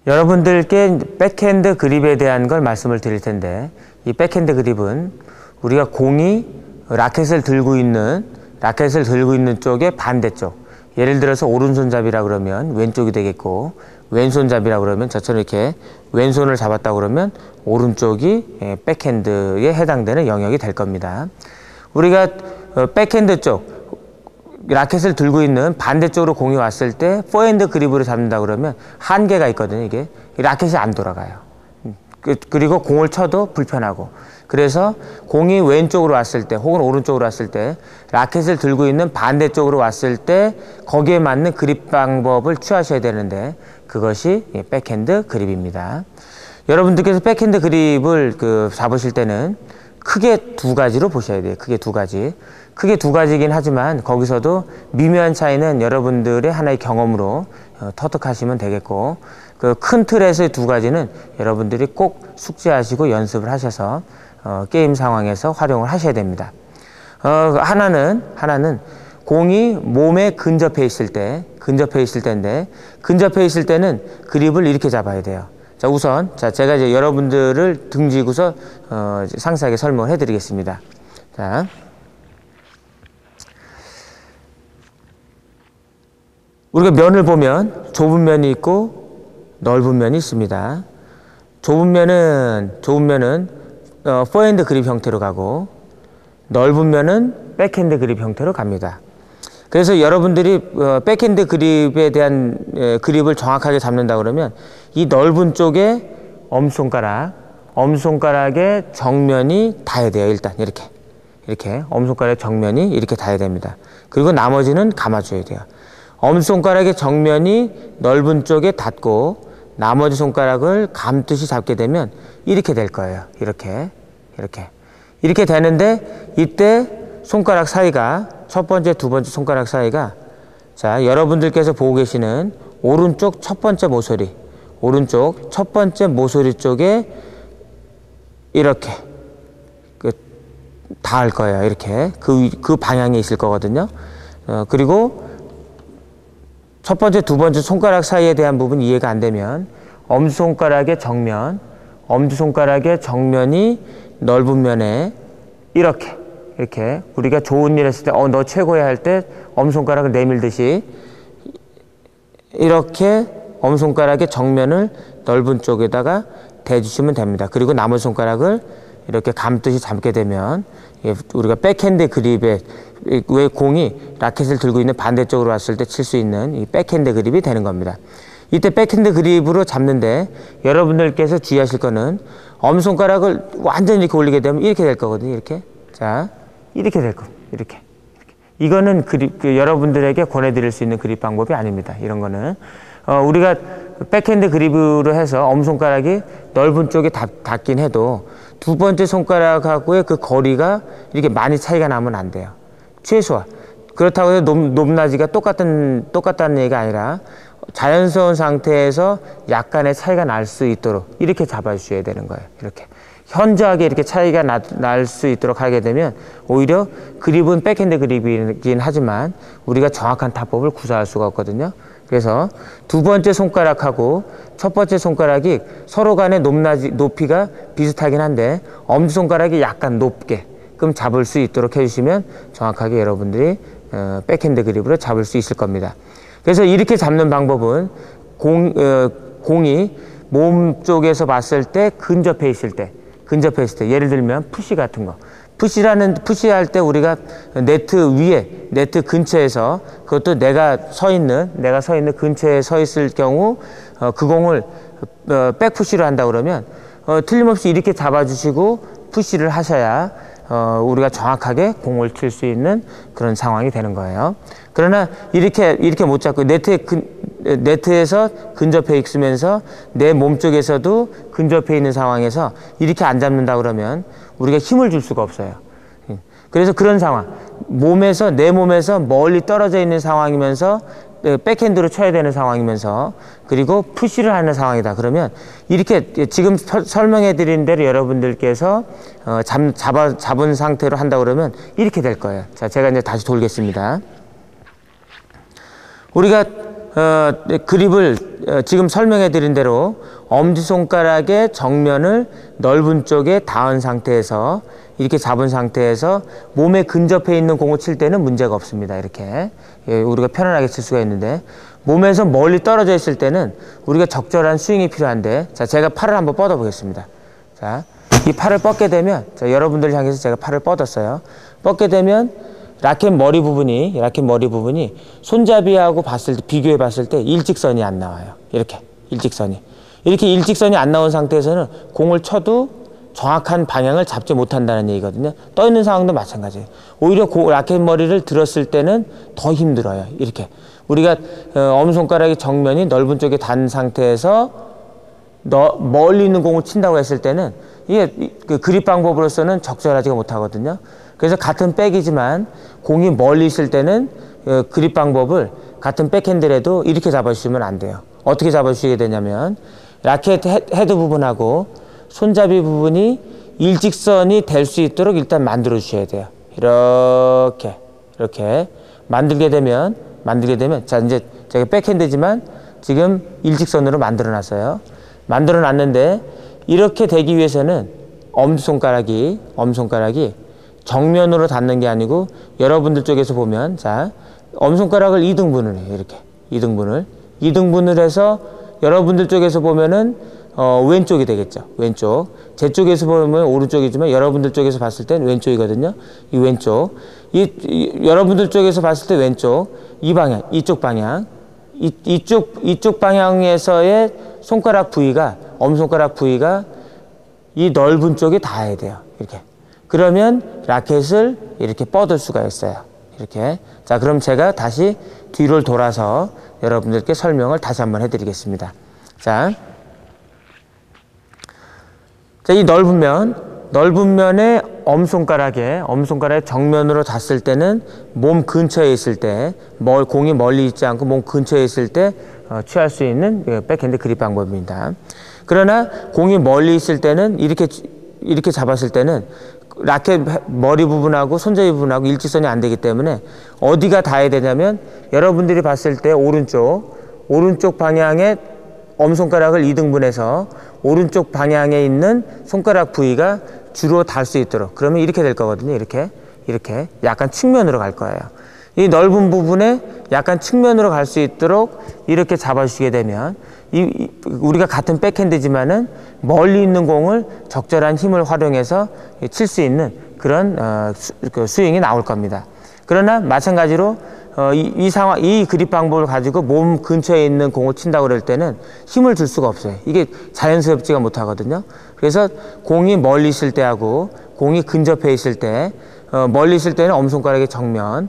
여러분들께 백핸드 그립에 대한 걸 말씀을 드릴 텐데, 이 백핸드 그립은 우리가 공이 라켓을 들고 있는 쪽의 반대쪽, 예를 들어서 오른손잡이라 그러면 왼쪽이 되겠고, 왼손잡이라 그러면 저처럼 이렇게 왼손을 잡았다 그러면 오른쪽이 백핸드에 해당되는 영역이 될 겁니다. 우리가 백핸드 쪽 라켓을 들고 있는 반대쪽으로 공이 왔을 때 포핸드 그립으로 잡는다 그러면 한계가 있거든요. 이게 라켓이 안 돌아가요. 그리고 공을 쳐도 불편하고, 그래서 공이 왼쪽으로 왔을 때 혹은 오른쪽으로 왔을 때 라켓을 들고 있는 반대쪽으로 왔을 때 거기에 맞는 그립 방법을 취하셔야 되는데, 그것이 백핸드 그립입니다. 여러분들께서 백핸드 그립을 잡으실 때는 크게 두 가지로 보셔야 돼요. 크게 두 가지긴 하지만 거기서도 미묘한 차이는 여러분들의 하나의 경험으로 터득하시면 되겠고, 그 큰 틀에서의 두 가지는 여러분들이 꼭 숙지하시고 연습을 하셔서 게임 상황에서 활용을 하셔야 됩니다. 하나는 공이 몸에 근접해 있을 때인데, 근접해 있을 때는 그립을 이렇게 잡아야 돼요. 자, 우선 제가 이제 여러분들을 등지고서 상세하게 설명을 해드리겠습니다. 자, 우리가 면을 보면 좁은 면이 있고 넓은 면이 있습니다. 좁은 면은 포핸드 그립 형태로 가고, 넓은 면은 백핸드 그립 형태로 갑니다. 그래서 여러분들이 백핸드 그립에 대한 그립을 정확하게 잡는다 그러면 이 넓은 쪽에 엄손가락의 정면이 닿아야 돼요. 일단 이렇게 엄손가락의 정면이 이렇게 닿아야 됩니다. 그리고 나머지는 감아줘야 돼요. 엄손가락의 정면이 넓은 쪽에 닿고 나머지 손가락을 감듯이 잡게 되면 이렇게 될 거예요. 이렇게 되는데, 이때 손가락 사이가, 첫 번째, 두 번째 손가락 사이가, 자, 여러분들께서 보고 계시는 오른쪽 첫 번째 모서리 쪽에 이렇게 닿을 거예요. 이렇게 그 방향에 있을 거거든요. 그리고 첫 번째, 두 번째 손가락 사이에 대한 부분이 이해가 안 되면 엄지손가락의 정면이 넓은 면에 이렇게 우리가 좋은 일 했을 때 너 최고야 할 때 엄지손가락을 내밀듯이 이렇게 엄지손가락의 정면을 넓은 쪽에다가 대주시면 됩니다. 그리고 나머지 손가락을 이렇게 감듯이 잡게 되면 우리가 백핸드 그립에, 왜 공이 라켓을 들고 있는 반대쪽으로 왔을 때 칠 수 있는 이 백핸드 그립이 되는 겁니다. 이때 백핸드 그립으로 잡는데 여러분들께서 주의하실 거는 엄손가락을 완전히 이렇게 올리게 되면 이렇게 될 거거든요. 이렇게. 자, 이렇게 될 겁니다. 이렇게. 이거는 여러분들에게 권해드릴 수 있는 그립 방법이 아닙니다. 이런 거는. 우리가 백핸드 그립으로 해서 엄손가락이 넓은 쪽에 닿긴 해도 두 번째 손가락하고의 그 거리가 이렇게 많이 차이가 나면 안 돼요. 최소한. 그렇다고 해서 높낮이가 똑같다는 얘기가 아니라 자연스러운 상태에서 약간의 차이가 날 수 있도록 이렇게 잡아주셔야 되는 거예요. 이렇게. 현저하게 이렇게 차이가 날 수 있도록 하게 되면 오히려 그립은 백핸드 그립이긴 하지만 우리가 정확한 타법을 구사할 수가 없거든요. 그래서 두 번째 손가락하고 첫 번째 손가락이 서로 간의 높이가 비슷하긴 한데 엄지손가락이 약간 높게 그럼 잡을 수 있도록 해주시면 정확하게 여러분들이 백핸드 그립으로 잡을 수 있을 겁니다. 그래서 이렇게 잡는 방법은 공이 몸 쪽에서 봤을 때 근접해 있을 때 예를 들면 푸시 같은 거, 푸시할 때 우리가 네트 근처에서, 그것도 내가 서 있는 근처에 서 있을 경우 그 공을 백푸시를 한다 그러면 틀림없이 이렇게 잡아주시고 푸시를 하셔야 우리가 정확하게 공을 칠 수 있는 그런 상황이 되는 거예요. 그러나 이렇게 못 잡고 네트에서 근접해 있으면서 내 몸 쪽에서도 근접해 있는 상황에서 이렇게 안 잡는다 그러면 우리가 힘을 줄 수가 없어요. 그래서 그런 상황, 내 몸에서 멀리 떨어져 있는 상황이면서 백핸드로 쳐야 되는 상황이면서 그리고 푸시를 하는 상황이다. 그러면 이렇게 지금 설명해 드린 대로 여러분들께서 잡은 상태로 한다 그러면 이렇게 될 거예요. 자, 제가 이제 다시 돌겠습니다. 우리가 그립을 지금 설명해 드린 대로 엄지손가락의 정면을 넓은 쪽에 닿은 상태에서 이렇게 잡은 상태에서 몸에 근접해 있는 공을 칠 때는 문제가 없습니다. 이렇게 우리가 편안하게 칠 수가 있는데, 몸에서 멀리 떨어져 있을 때는 우리가 적절한 스윙이 필요한데, 자, 제가 팔을 한번 뻗어 보겠습니다. 자, 이 팔을 뻗게 되면, 자, 여러분들 향해서 제가 팔을 뻗었어요. 뻗게 되면 라켓 머리 부분이 손잡이하고 봤을 때, 비교해 봤을 때 일직선이 안 나와요. 이렇게 일직선이 안 나온 상태에서는 공을 쳐도 정확한 방향을 잡지 못한다는 얘기거든요. 떠 있는 상황도 마찬가지예요. 오히려 라켓 머리를 들었을 때는 더 힘들어요. 이렇게 우리가 엄손가락의 정면이 넓은 쪽에 닿은 상태에서 멀리 있는 공을 친다고 했을 때는 이게 그 그립 방법으로서는 적절하지가 못하거든요. 그래서 같은 백이지만 공이 멀리 있을 때는 그립 방법을 같은 백핸드라도 이렇게 잡아주시면 안 돼요. 어떻게 잡아주시게 되냐면, 라켓 헤드 부분하고 손잡이 부분이 일직선이 될 수 있도록 일단 만들어 주셔야 돼요. 이렇게 만들게 되면, 자, 이제 제가 백핸드지만 지금 일직선으로 만들어 놨어요. 만들어 놨는데, 이렇게 되기 위해서는 엄지손가락이 정면으로 닿는 게 아니고, 여러분들 쪽에서 보면, 자, 엄지손가락을 2등분을 해요. 이렇게 2등분을 해서 여러분들 쪽에서 보면은 왼쪽이 되겠죠. 왼쪽. 제 쪽에서 보면 오른쪽이지만 여러분들 쪽에서 봤을 땐 왼쪽이거든요. 이 왼쪽. 여러분들 쪽에서 봤을 때 왼쪽. 이 방향, 이쪽 방향. 이쪽 방향에서의 손가락 부위가, 엄손가락 부위가 이 넓은 쪽에 닿아야 돼요. 이렇게. 그러면 라켓을 이렇게 뻗을 수가 있어요. 이렇게. 자, 그럼 제가 다시 뒤를 돌아서 여러분들께 설명을 다시 한번 해드리겠습니다. 자, 이 넓은 면에 엄손가락에 정면으로 닿았을 때는 몸 근처에 있을 때, 공이 멀리 있지 않고 몸 근처에 있을 때 취할 수 있는 백핸드 그립 방법입니다. 그러나 공이 멀리 있을 때는 이렇게 잡았을 때는 라켓 머리 부분하고 손잡이 부분하고 일직선이 안 되기 때문에 어디가 닿아야 되냐면, 여러분들이 봤을 때 오른쪽 방향에 엄손가락을 2등분해서 오른쪽 방향에 있는 손가락 부위가 주로 닿을 수 있도록, 그러면 이렇게 될 거거든요. 이렇게 약간 측면으로 갈 거예요. 이 넓은 부분에 약간 측면으로 갈 수 있도록 이렇게 잡아주시게 되면, 우리가 같은 백핸드지만은 멀리 있는 공을 적절한 힘을 활용해서 칠 수 있는 그런 스윙이 나올 겁니다. 그러나 마찬가지로 이 그립 방법을 가지고 몸 근처에 있는 공을 친다고 그럴 때는 힘을 줄 수가 없어요. 이게 자연스럽지가 못하거든요. 그래서 공이 멀리 있을 때하고 공이 근접해 있을 때, 멀리 있을 때는 엄손가락의 정면,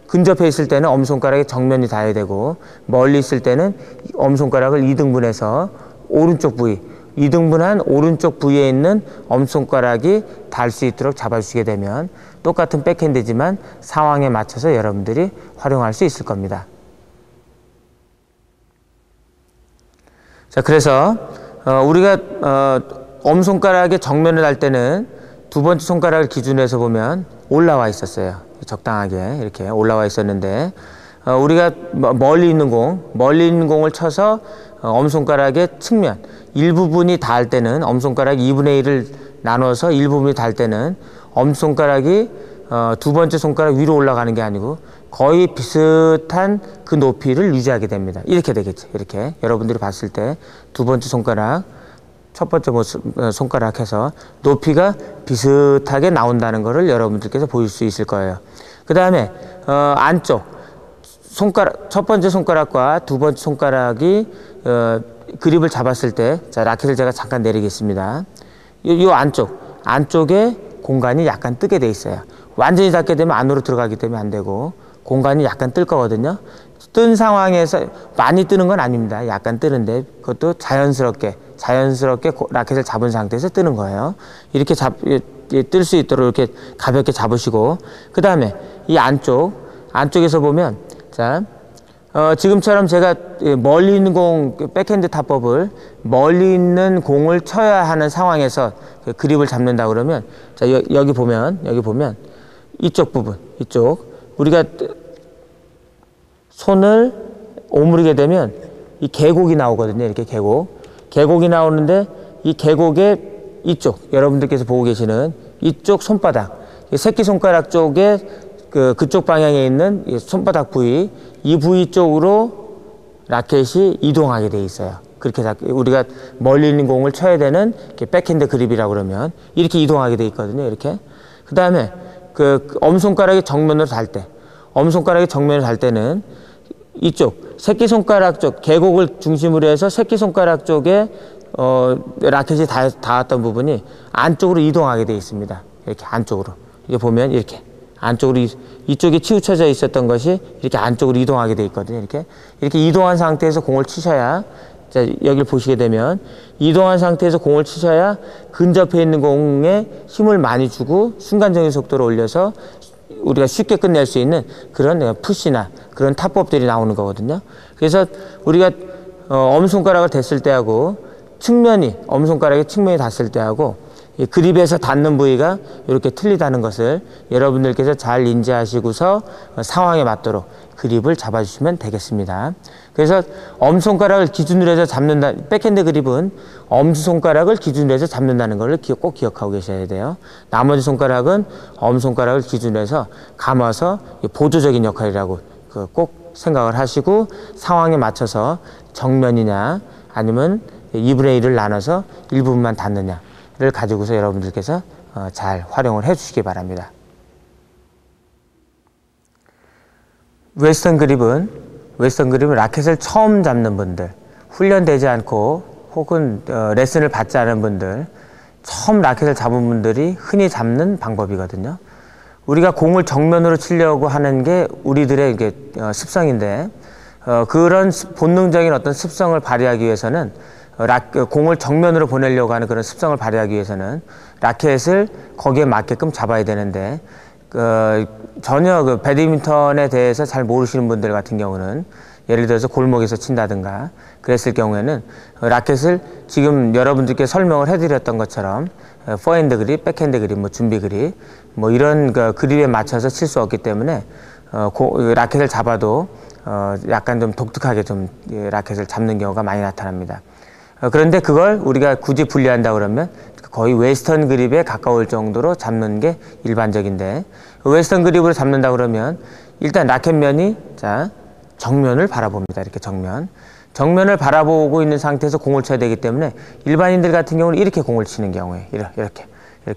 근접해 있을 때는 엄손가락의 정면이 닿아야 되고, 멀리 있을 때는 엄손가락을 2등분해서 오른쪽 부위, 2등분한 오른쪽 부위에 있는 엄손가락이 닿을 수 있도록 잡아주시게 되면 똑같은 백핸드지만 상황에 맞춰서 여러분들이 활용할 수 있을 겁니다. 자, 그래서 우리가 엄손가락의 정면을 할 때는 두 번째 손가락을 기준으로 해서 보면 올라와 있었어요. 적당하게 이렇게 올라와 있었는데, 우리가 멀리 있는 공을 쳐서 엄손가락의 측면 일부분이 닿을 때는, 엄손가락 2분의 1을 나눠서 일부분이 닿을 때는 엄손가락이 두 번째 손가락 위로 올라가는 게 아니고 거의 비슷한 그 높이를 유지하게 됩니다. 이렇게 되겠죠. 이렇게 여러분들이 봤을 때 두 번째 손가락, 첫 번째 손가락 해서 높이가 비슷하게 나온다는 것을 여러분들께서 보일 수 있을 거예요. 그 다음에 안쪽 첫 번째 손가락과 두 번째 손가락이 그립을 잡았을 때, 자, 라켓을 제가 잠깐 내리겠습니다. 이 안쪽에 공간이 약간 뜨게 돼 있어요. 완전히 닫게 되면 안으로 들어가기 때문에 안 되고 공간이 약간 뜰 거거든요. 뜬 상황에서 많이 뜨는 건 아닙니다. 약간 뜨는데 그것도 자연스럽게 라켓을 잡은 상태에서 뜨는 거예요. 이렇게 뜰 수 있도록 이렇게 가볍게 잡으시고, 그 다음에 이 안쪽에서 보면, 자, 지금처럼 제가 멀리 있는 백핸드 타법을 멀리 있는 공을 쳐야 하는 상황에서 그립을 잡는다 그러면, 자, 여기 보면 이쪽 부분, 우리가 손을 오므리게 되면 이 계곡이 나오거든요. 이렇게 계곡이 나오는데 이 계곡의 이쪽, 여러분들께서 보고 계시는 이쪽 손바닥, 새끼손가락 쪽에 그쪽 방향에 있는 이 손바닥 부위, 이 부위 쪽으로 라켓이 이동하게 돼 있어요. 그렇게 우리가 멀리 있는 공을 쳐야 되는 백핸드 그립이라고 그러면 이렇게 이동하게 돼 있거든요. 이렇게. 그 다음에 엄손가락이 정면으로 달 때, 엄손가락이 정면으로 달 때는 이쪽 새끼손가락 쪽 계곡을 중심으로 해서 새끼손가락 쪽에 라켓이 닿았던 부분이 안쪽으로 이동하게 돼 있습니다. 이렇게 안쪽으로. 이게 보면 이렇게 안쪽으로 이쪽에 치우쳐져 있었던 것이 이렇게 안쪽으로 이동하게 돼 있거든요. 이렇게 이동한 상태에서 공을 치셔야, 자, 여기를 보시게 되면 이동한 상태에서 공을 치셔야 근접해 있는 공에 힘을 많이 주고 순간적인 속도를 올려서 우리가 쉽게 끝낼 수 있는 그런 푸시나 그런 타법들이 나오는 거거든요. 그래서 우리가 엄손가락을 댔을 때하고 엄손가락의 측면이 닿았을 때하고 이 그립에서 닿는 부위가 이렇게 틀리다는 것을 여러분들께서 잘 인지하시고서 상황에 맞도록 그립을 잡아주시면 되겠습니다. 그래서 엄손가락을 기준으로 해서 잡는다, 백핸드 그립은 엄지손가락을 기준으로 해서 잡는다는 것을 꼭 기억하고 계셔야 돼요. 나머지 손가락은 엄손가락을 기준으로 해서 감아서 보조적인 역할이라고 꼭 생각을 하시고 상황에 맞춰서 정면이냐 아니면 2분의 1을 나눠서 일부분만 닿느냐를 가지고서 여러분들께서 잘 활용을 해 주시기 바랍니다. 웨스턴 그립은 라켓을 처음 잡는 분들, 훈련되지 않고 혹은 레슨을 받지 않은 분들, 처음 라켓을 잡은 분들이 흔히 잡는 방법이거든요. 우리가 공을 정면으로 치려고 하는 게 우리들의 습성인데 그런 본능적인 어떤 습성을 발휘하기 위해서는 공을 정면으로 보내려고 하는 그런 습성을 발휘하기 위해서는 라켓을 거기에 맞게끔 잡아야 되는데 전혀 배드민턴에 대해서 잘 모르시는 분들 같은 경우는 예를 들어서 골목에서 친다든가 그랬을 경우에는 라켓을 지금 여러분들께 설명을 해드렸던 것처럼 포핸드 그립, 백핸드 그립, 준비 그립 이런 그립에 맞춰서 칠 수 없기 때문에 라켓을 잡아도 약간 좀 독특하게 좀 라켓을 잡는 경우가 많이 나타납니다. 그런데 그걸 우리가 굳이 분리한다 그러면 거의 웨스턴 그립에 가까울 정도로 잡는 게 일반적인데 웨스턴 그립으로 잡는다 그러면 일단 라켓면이 정면을 바라봅니다. 이렇게 정면을 바라보고 있는 상태에서 공을 쳐야 되기 때문에 일반인들 같은 경우는 이렇게 공을 치는 경우에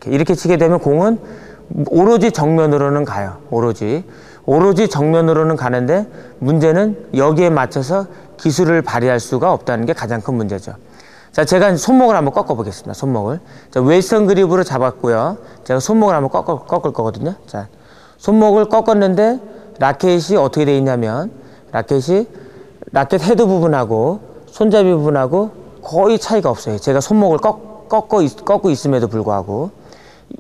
이렇게 치게 되면 공은 오로지 정면으로는 가요. 오로지 정면으로는 가는데 문제는 여기에 맞춰서 기술을 발휘할 수가 없다는 게 가장 큰 문제죠. 자, 제가 손목을 한번 꺾어 보겠습니다. 손목을. 자, 웨스턴 그립으로 잡았고요. 제가 손목을 한번 꺾을 거거든요. 자, 손목을 꺾었는데 라켓이 어떻게 되어 있냐면 라켓 헤드 부분하고 손잡이 부분하고 거의 차이가 없어요. 제가 손목을 꺾고 있음에도 불구하고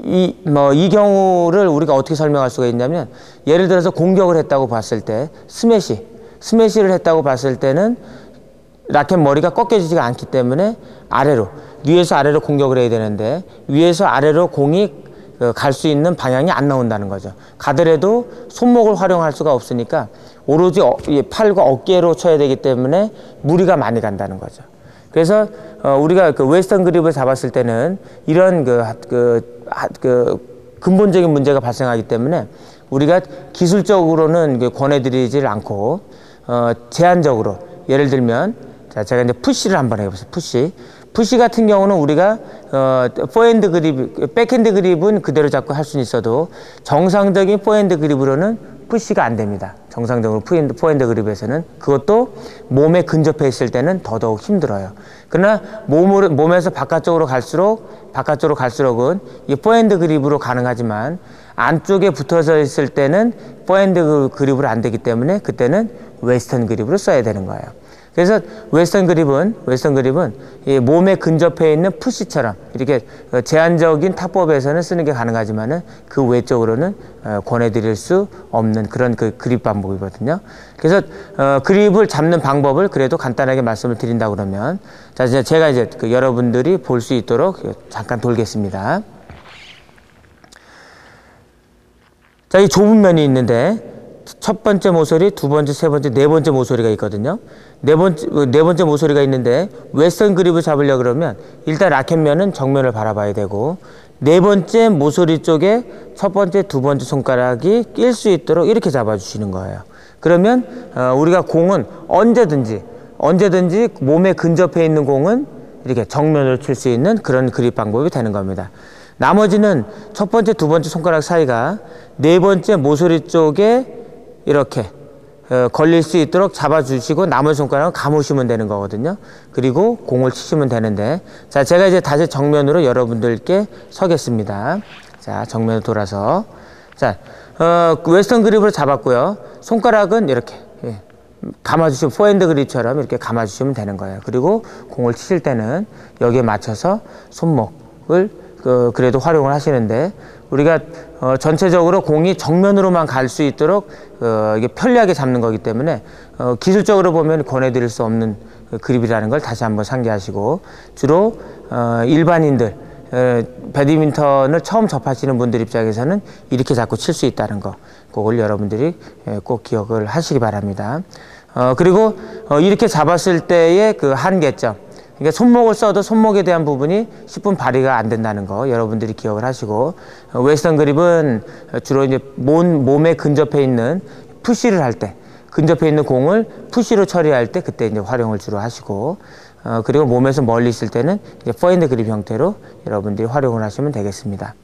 이 경우를 우리가 어떻게 설명할 수가 있냐면 예를 들어서 공격을 했다고 봤을 때 스매시를 했다고 봤을 때는 라켓 머리가 꺾여지지가 않기 때문에 위에서 아래로 공격을 해야 되는데 위에서 아래로 공이 갈 수 있는 방향이 안 나온다는 거죠. 가더라도 손목을 활용할 수가 없으니까 오로지 팔과 어깨로 쳐야 되기 때문에 무리가 많이 간다는 거죠. 그래서 우리가 웨스턴 그립을 잡았을 때는 이런 근본적인 문제가 발생하기 때문에 우리가 기술적으로는 권해드리질 않고 제한적으로 예를 들면 제가 이제 푸시를 한번 해보세요. 푸시 같은 경우는 우리가 포핸드 그립, 백핸드 그립은 그대로 잡고 할 수는 있어도 정상적인 포핸드 그립으로는 푸시가 안 됩니다. 정상적으로 포핸드 그립에서는 그것도 몸에 근접해 있을 때는 더더욱 힘들어요. 그러나 몸에서 바깥쪽으로 갈수록은 이 포핸드 그립으로 가능하지만 안쪽에 붙어져 있을 때는 포핸드 그립으로 안 되기 때문에 그때는 웨스턴 그립으로 써야 되는 거예요. 그래서 웨스턴 그립은 이 몸에 근접해 있는 푸시처럼 이렇게 제한적인 타법에서는 쓰는 게 가능하지만은 그 외적으로는 권해드릴 수 없는 그런 그립 방법이거든요. 그래서 그립을 잡는 방법을 그래도 간단하게 말씀을 드린다 그러면 제가 이제 여러분들이 볼 수 있도록 잠깐 돌겠습니다. 자, 이 좁은 면이 있는데 첫 번째 모서리, 두 번째, 세 번째, 네 번째 모서리가 있거든요. 네 번째 모서리가 있는데 웨스턴 그립을 잡으려고 그러면 일단 라켓면은 정면을 바라봐야 되고 네 번째 모서리 쪽에 첫 번째, 두 번째 손가락이 낄 수 있도록 이렇게 잡아주시는 거예요. 그러면 우리가 공은 언제든지 몸에 근접해 있는 공은 이렇게 정면으로 칠 수 있는 그런 그립 방법이 되는 겁니다. 나머지는 첫 번째, 두 번째 손가락 사이가 네 번째 모서리 쪽에 이렇게 걸릴 수 있도록 잡아주시고 나머지 손가락은 감으시면 되는 거거든요. 그리고 공을 치시면 되는데, 자, 제가 이제 다시 정면으로 여러분들께 서겠습니다. 자, 정면으로 돌아서. 자, 웨스턴 그립으로 잡았고요. 손가락은 이렇게 감아주시면 포핸드 그립처럼 이렇게 감아주시면 되는 거예요. 그리고 공을 치실 때는 여기에 맞춰서 손목을 그래도 활용을 하시는데, 우리가 전체적으로 공이 정면으로만 갈 수 있도록 이게 편리하게 잡는 거기 때문에 기술적으로 보면 권해드릴 수 없는 그립이라는 걸 다시 한번 상기하시고, 주로 일반인들 배드민턴을 처음 접하시는 분들 입장에서는 이렇게 자꾸 칠 수 있다는 거, 그걸 여러분들이 꼭 기억을 하시기 바랍니다. 그리고 이렇게 잡았을 때의 그 한계점, 그러니까 손목을 써도 손목에 대한 부분이 10분 발휘가 안 된다는 거 여러분들이 기억을 하시고, 웨스턴 그립은 주로 이제 몸에 근접해 있는 푸시를 할 때, 근접해 있는 공을 푸시로 처리할 때 그때 이제 활용을 주로 하시고, 그리고 몸에서 멀리 있을 때는 이제 포핸드 그립 형태로 여러분들이 활용을 하시면 되겠습니다.